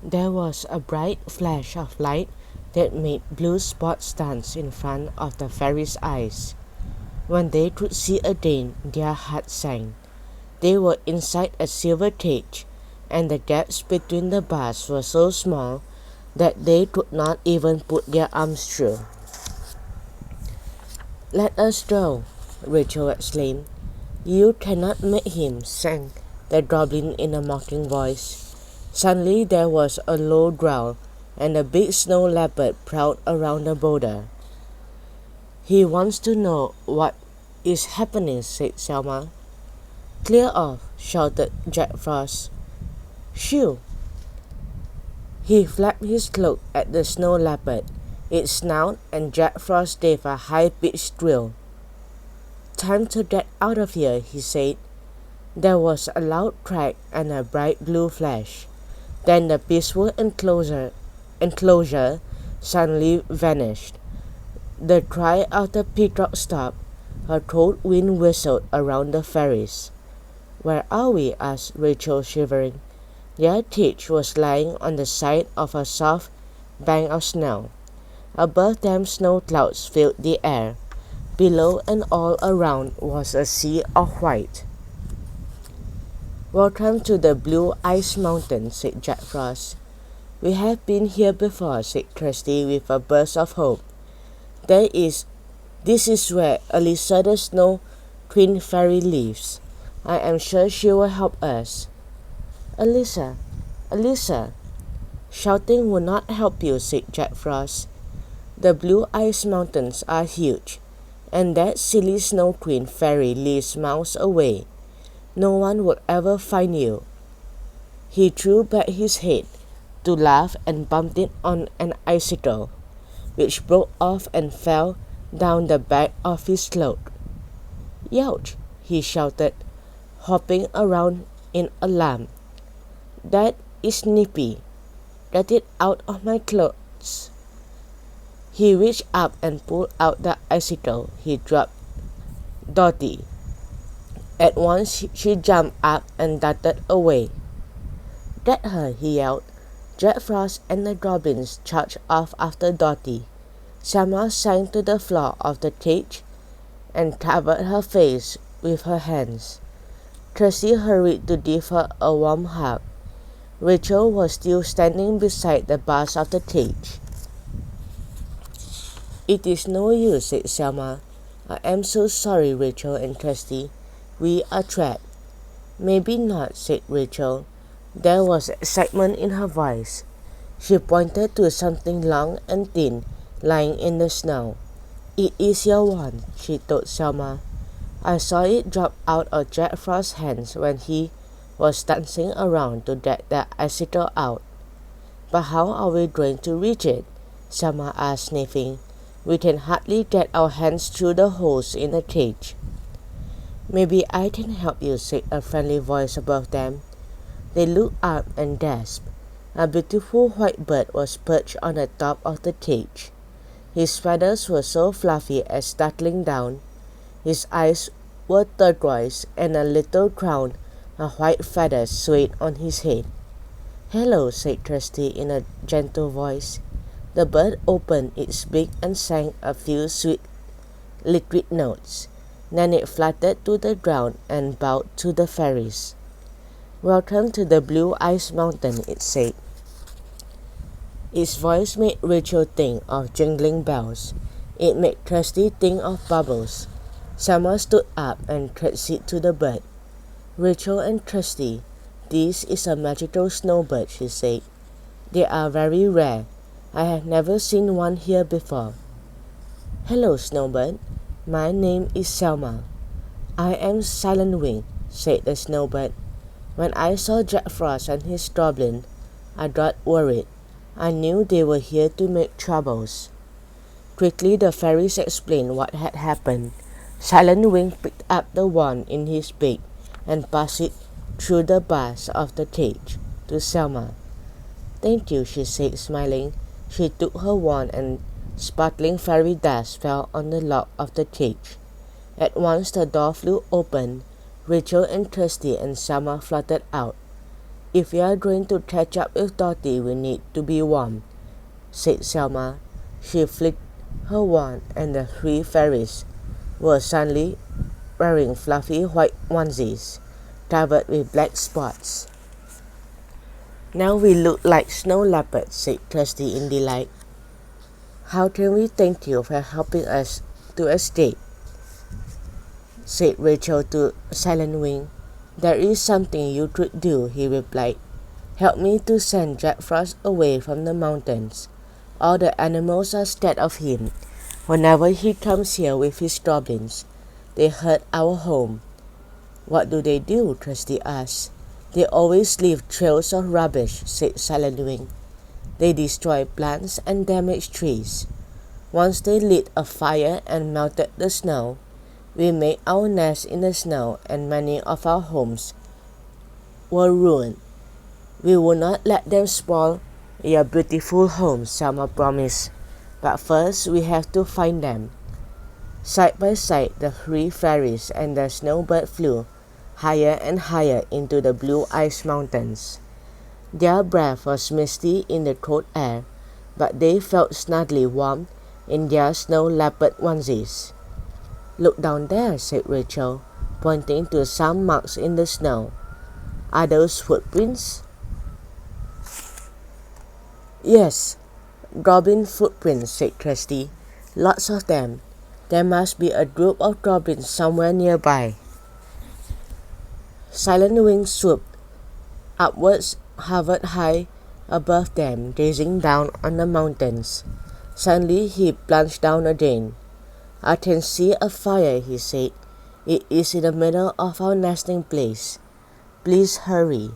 There was a bright flash of light that made blue spots dance in front of the fairies' eyes. When they could see again, their hearts sank. They were inside a silver cage, and the gaps between the bars were so small that they could not even put their arms through. "Let us go," Rachel exclaimed. "You cannot make him," sang the goblin in a mocking voice. Suddenly there was a low growl, and a big snow leopard prowled around the boulder. "He wants to know what is happening," said Selma. "Clear off," shouted Jack Frost. "Shoo!" He flapped his cloak at the snow leopard. It snarled, and Jack Frost gave a high-pitched squeal. "Time to get out of here," he said. There was a loud crack and a bright blue flash. Then the peaceful enclosure suddenly vanished. The cry of the peacock stopped. A cold wind whistled around the fairies. "Where are we?" asked Rachel, shivering. Their cage was lying on the side of a soft bank of snow. Above them snow clouds filled the air. Below and all around was a sea of white. "Welcome to the Blue Ice Mountain," said Jack Frost. "We have been here before," said Kirsty with a burst of hope. This is where Alyssa the Snow Queen Fairy lives. I am sure she will help us." "Alyssa, Alyssa!" "Shouting will not help you," said Jack Frost. "The Blue Ice Mountains are huge, and that silly Snow Queen Fairy lives miles away. No one would ever find you." He threw back his head to laugh and bumped it on an icicle, which broke off and fell down the back of his cloak. "Youch!" he shouted, hopping around in alarm. "That is nippy. Get it out of my clothes." He reached up and pulled out the icicle. He dropped Dottie. At once she jumped up and darted away. "Get her!" he yelled. Jack Frost and the goblins charged off after Dottie. Selma sank to the floor of the cage and covered her face with her hands. Kirsty hurried to give her a warm hug. Rachel was still standing beside the bars of the cage. "It is no use," said Selma. "I am so sorry, Rachel and Kirsty. We are trapped." "Maybe not," said Rachel. There was excitement in her voice. She pointed to something long and thin lying in the snow. "It is your wand," she told Selma. "I saw it drop out of Jack Frost's hands when he was dancing around to get the icicle out." "But how are we going to reach it?" Selma asked, sniffing. "We can hardly get our hands through the holes in the cage." "Maybe I can help you," said a friendly voice above them. They looked up and gasped. A beautiful white bird was perched on the top of the cage. His feathers were so fluffy as duckling down. His eyes were turquoise, and a little crown of white feathers swayed on his head. "Hello," said Kirsty in a gentle voice. The bird opened its beak and sang a few sweet liquid notes. Then it fluttered to the ground and bowed to the fairies. "Welcome to the Blue Ice Mountain," it said. Its voice made Rachel think of jingling bells. It made Kirsty think of bubbles. Selma stood up and curtsied to the bird. "Rachel and Kirsty, this is a magical snowbird," she said. "They are very rare. I have never seen one here before." "Hello, Snowbird. My name is Selma." "I am Silent Wing," said the snowbird. "When I saw Jack Frost and his goblin, I got worried. I knew they were here to make troubles." Quickly the fairies explained what had happened. Silent Wing picked up the wand in his beak and passed it through the bars of the cage to Selma. "Thank you," she said, smiling. She took her wand and sparkling fairy dust fell on the lock of the cage. At once the door flew open. Rachel and Kirsty and Selma fluttered out. If we are going to catch up with Dorothy, we need to be warm, said Selma. She flicked her wand, and the three fairies were suddenly wearing fluffy white onesies covered with black spots. Now we look like snow leopards, said Kirsty in delight. How can we thank you for helping us to escape? Said Rachel to Silent Wing. There is something you could do, he replied. Help me to send Jack Frost away from the mountains. All the animals are scared of him. Whenever he comes here with his goblins, they hurt our home. What do they do? Kirsty asked. They always leave trails of rubbish, said Silent Wing. They destroy plants and damage trees. Once they lit a fire and melted the snow, we made our nest in the snow, and many of our homes were ruined. We will not let them spoil your beautiful home, Selma promised. But first we have to find them. Side by side, the three fairies and the snowbird flew higher and higher into the blue ice mountains. Their breath was misty in the cold air, but they felt snugly warm in their snow leopard onesies. Look down there, said Rachel, pointing to some marks in the snow. Are those footprints? Yes, goblin footprints, said Kirsty. Lots of them. There must be a group of goblins somewhere nearby. Silent Wing swooped upwards, hovered high above them, gazing down on the mountains. Suddenly he plunged down again. I can see a fire, he said. It is in the middle of our nesting place. Please hurry.